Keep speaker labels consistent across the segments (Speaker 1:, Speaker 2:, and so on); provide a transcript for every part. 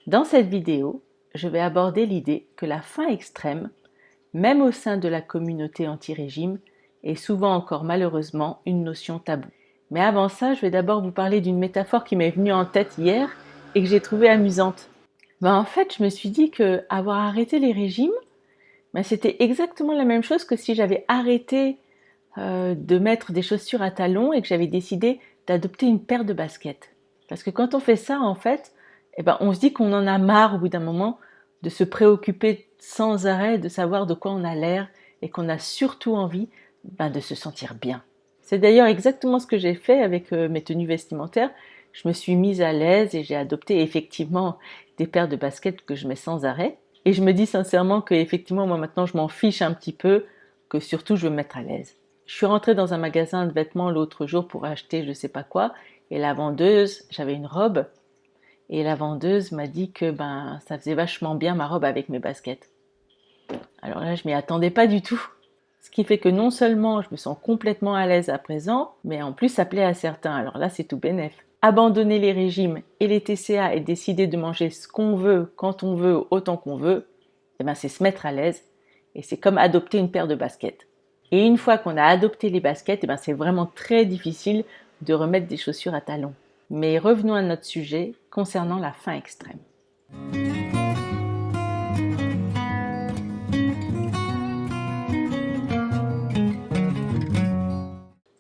Speaker 1: Dans cette vidéo, je vais aborder l'idée que la faim extrême, même au sein de la communauté anti-régime, est souvent encore malheureusement une notion taboue. Mais avant ça, je vais d'abord vous parler d'une métaphore qui m'est venue en tête hier et que j'ai trouvée amusante. En fait, je me suis dit que avoir arrêté les régimes, c'était exactement la même chose que si j'avais arrêté de mettre des chaussures à talons et que j'avais décidé d'adopter une paire de baskets. Parce que quand on fait ça, en fait, on se dit qu'on en a marre au bout d'un moment de se préoccuper sans arrêt de savoir de quoi on a l'air et qu'on a surtout envie de se sentir bien. C'est d'ailleurs exactement ce que j'ai fait avec mes tenues vestimentaires. Je me suis mise à l'aise et j'ai adopté effectivement des paires de baskets que je mets sans arrêt. Et je me dis sincèrement que effectivement, moi maintenant, je m'en fiche un petit peu, que surtout je veux me mettre à l'aise. Je suis rentrée dans un magasin de vêtements l'autre jour pour acheter je sais pas quoi, et la vendeuse, j'avais une robe, et la vendeuse m'a dit que ça faisait vachement bien ma robe avec mes baskets. Alors là, je m'y attendais pas du tout. Ce qui fait que non seulement je me sens complètement à l'aise à présent, mais en plus ça plaît à certains. Alors là, c'est tout bénef. Abandonner les régimes et les TCA et décider de manger ce qu'on veut, quand on veut, autant qu'on veut, c'est se mettre à l'aise. Et c'est comme adopter une paire de baskets. Et une fois qu'on a adopté les baskets, c'est vraiment très difficile de remettre des chaussures à talons. Mais revenons à notre sujet concernant la faim extrême.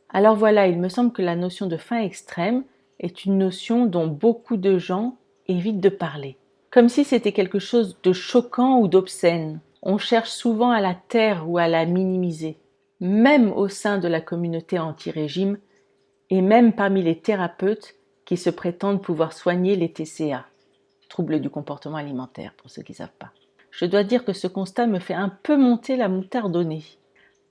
Speaker 1: Alors voilà, il me semble que la notion de faim extrême est une notion dont beaucoup de gens évitent de parler. Comme si c'était quelque chose de choquant ou d'obscène. On cherche souvent à la taire ou à la minimiser. Même au sein de la communauté anti-régime et même parmi les thérapeutes qui se prétendent pouvoir soigner les TCA, troubles du comportement alimentaire pour ceux qui ne savent pas. Je dois dire que ce constat me fait un peu monter la moutarde au nez.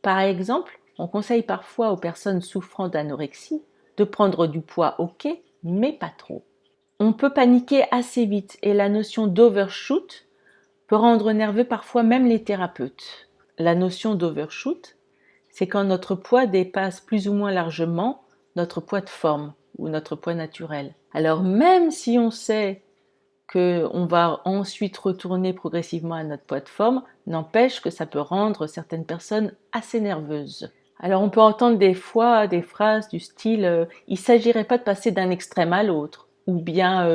Speaker 1: Par exemple, on conseille parfois aux personnes souffrant d'anorexie de prendre du poids ok, mais pas trop. On peut paniquer assez vite et la notion d'overshoot peut rendre nerveux parfois même les thérapeutes. La notion d'overshoot, c'est quand notre poids dépasse plus ou moins largement notre poids de forme ou notre poids naturel. Alors même si on sait qu'on va ensuite retourner progressivement à notre poids de forme, n'empêche que ça peut rendre certaines personnes assez nerveuses. Alors on peut entendre des fois des phrases du style il ne s'agirait pas de passer d'un extrême à l'autre, ou bien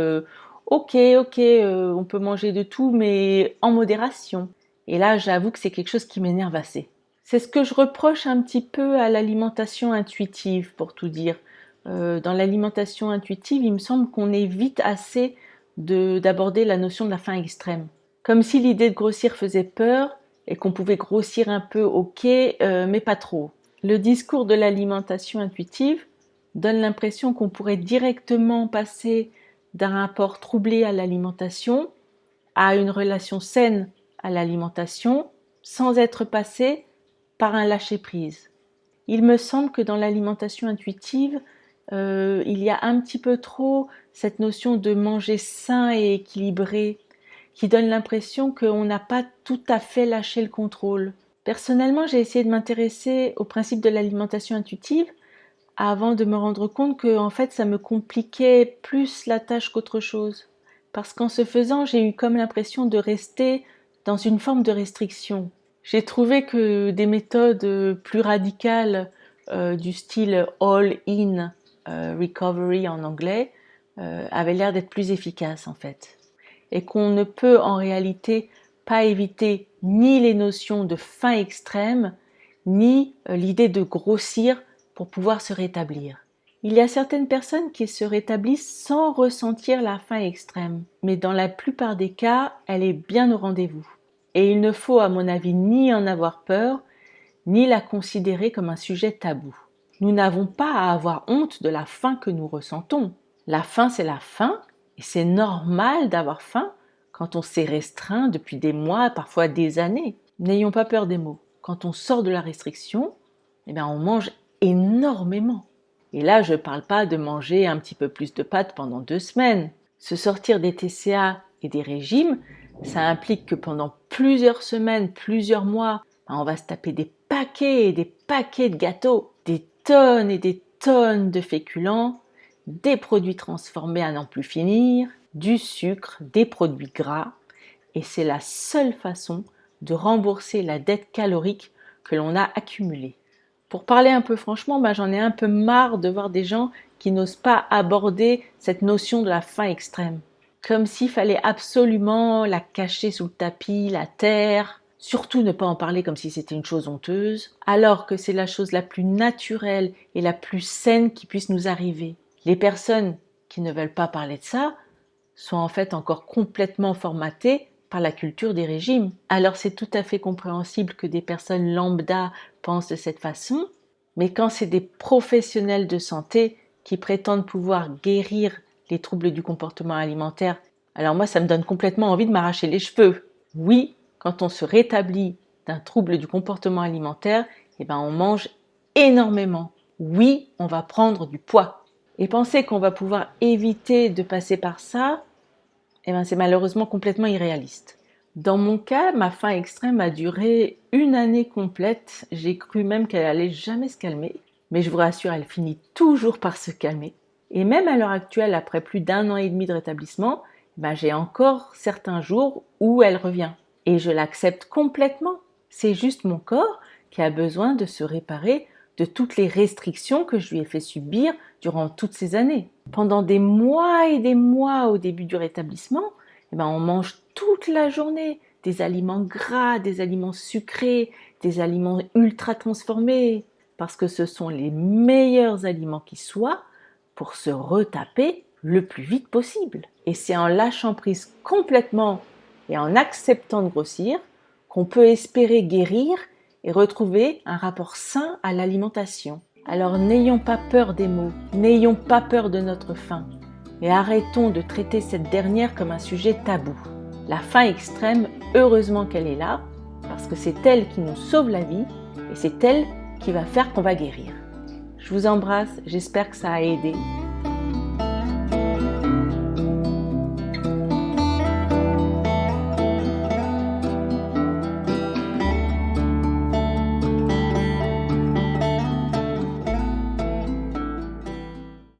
Speaker 1: ok, on peut manger de tout mais en modération. Et là j'avoue que c'est quelque chose qui m'énerve assez. C'est ce que je reproche un petit peu à l'alimentation intuitive, pour tout dire. Dans l'alimentation intuitive, il me semble qu'on évite assez d'aborder la notion de la faim extrême. Comme si l'idée de grossir faisait peur et qu'on pouvait grossir un peu, ok, mais pas trop. Le discours de l'alimentation intuitive donne l'impression qu'on pourrait directement passer d'un rapport troublé à l'alimentation à une relation saine à l'alimentation sans être passé par un lâcher-prise. Il me semble que dans l'alimentation intuitive, il y a un petit peu trop cette notion de manger sain et équilibré qui donne l'impression qu'on n'a pas tout à fait lâché le contrôle. Personnellement, j'ai essayé de m'intéresser au principe de l'alimentation intuitive avant de me rendre compte que en fait, ça me compliquait plus la tâche qu'autre chose. Parce qu'en ce faisant, j'ai eu comme l'impression de rester dans une forme de restriction. J'ai trouvé que des méthodes plus radicales du style all-in recovery en anglais avaient l'air d'être plus efficaces en fait. Et qu'on ne peut en réalité pas éviter ni les notions de faim extrême, ni l'idée de grossir pour pouvoir se rétablir. Il y a certaines personnes qui se rétablissent sans ressentir la faim extrême, mais dans la plupart des cas, elle est bien au rendez-vous. Et il ne faut, à mon avis, ni en avoir peur, ni la considérer comme un sujet tabou. Nous n'avons pas à avoir honte de la faim que nous ressentons. La faim, c'est la faim, et c'est normal d'avoir faim quand on s'est restreint depuis des mois, parfois des années. N'ayons pas peur des mots. Quand on sort de la restriction, on mange énormément. Et là, je ne parle pas de manger un petit peu plus de pâtes pendant 2 semaines. Se sortir des TCA et des régimes, ça implique que pendant plusieurs semaines, plusieurs mois, on va se taper des paquets et des paquets de gâteaux, des tonnes et des tonnes de féculents, des produits transformés à n'en plus finir, du sucre, des produits gras, et c'est la seule façon de rembourser la dette calorique que l'on a accumulée. Pour parler un peu franchement, j'en ai un peu marre de voir des gens qui n'osent pas aborder cette notion de la faim extrême. Comme s'il fallait absolument la cacher sous le tapis, la taire, surtout ne pas en parler comme si c'était une chose honteuse, alors que c'est la chose la plus naturelle et la plus saine qui puisse nous arriver. Les personnes qui ne veulent pas parler de ça sont en fait encore complètement formatées par la culture des régimes. Alors c'est tout à fait compréhensible que des personnes lambda pensent de cette façon, mais quand c'est des professionnels de santé qui prétendent pouvoir guérir les troubles du comportement alimentaire, alors moi ça me donne complètement envie de m'arracher les cheveux. Oui, quand on se rétablit d'un trouble du comportement alimentaire, on mange énormément. Oui, on va prendre du poids. Et penser qu'on va pouvoir éviter de passer par ça, c'est malheureusement complètement irréaliste. Dans mon cas, ma faim extrême a duré 1 année complète. J'ai cru même qu'elle allait jamais se calmer. Mais je vous rassure, elle finit toujours par se calmer. Et même à l'heure actuelle, après plus d'1 an et demi de rétablissement, j'ai encore certains jours où elle revient. Et je l'accepte complètement. C'est juste mon corps qui a besoin de se réparer de toutes les restrictions que je lui ai fait subir durant toutes ces années. Pendant des mois et des mois au début du rétablissement, on mange toute la journée des aliments gras, des aliments sucrés, des aliments ultra transformés, parce que ce sont les meilleurs aliments qui soient pour se retaper le plus vite possible. Et c'est en lâchant prise complètement et en acceptant de grossir qu'on peut espérer guérir et retrouver un rapport sain à l'alimentation. Alors n'ayons pas peur des mots, n'ayons pas peur de notre faim et arrêtons de traiter cette dernière comme un sujet tabou. La faim extrême, heureusement qu'elle est là, parce que c'est elle qui nous sauve la vie et c'est elle qui va faire qu'on va guérir. Je vous embrasse, j'espère que ça a aidé.